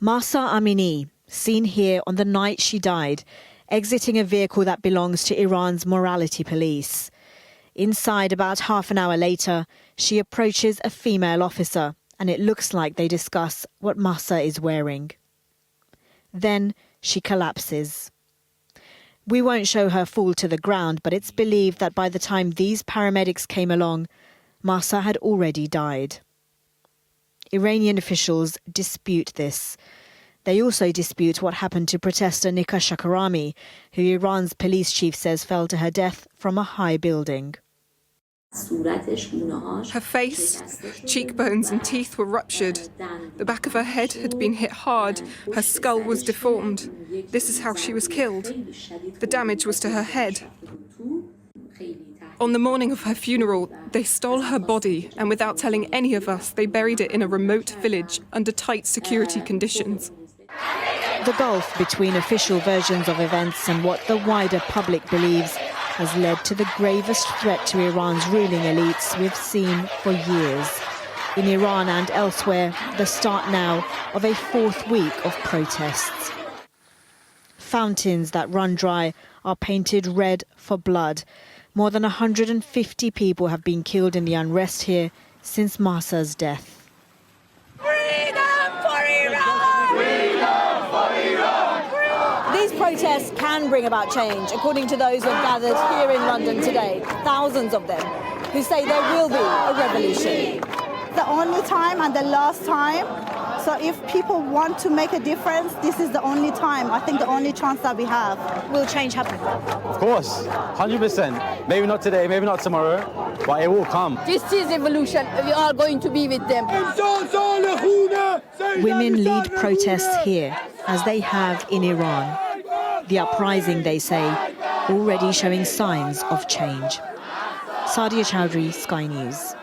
Mahsa Amini, seen here on the night she died, exiting a vehicle that belongs to Iran's morality police. Inside, about half an hour later, she approaches a female officer, and it looks like they discuss what Mahsa is wearing. Then she collapses. We won't show her fall to the ground, but it's believed that by the time these paramedics came along, Mahsa had already died. Iranian officials dispute this. They also dispute what happened to protester Nika Shakarami, who Iran's police chief says fell to her death from a high building. Her face, cheekbones and teeth were ruptured. The back of her head had been hit hard. Her skull was deformed. This is how she was killed. The damage was to her head. On the morning of her funeral, they stole her body, and without telling any of us, they buried it in a remote village under tight security conditions. The gulf between official versions of events and what the wider public believes has led to the gravest threat to Iran's ruling elites we've seen for years. In Iran and elsewhere, the start now of a fourth week of protests. Fountains that run dry are painted red for blood. More than 150 people have been killed in the unrest here since Mahsa's death. Freedom for Iran! Freedom for Iran! These protests can bring about change, according to those who have gathered here in London today, thousands of them, who say there will be a revolution. The only time and the last time. So if people want to make a difference, this is the only time, I think the only chance that we have. Will change happen? Of course, 100%. Maybe not today, maybe not tomorrow, but it will come. This is evolution. We are going to be with them. Women lead protests here, as they have in Iran. The uprising, they say, already showing signs of change. Sadia Chowdhury, Sky News.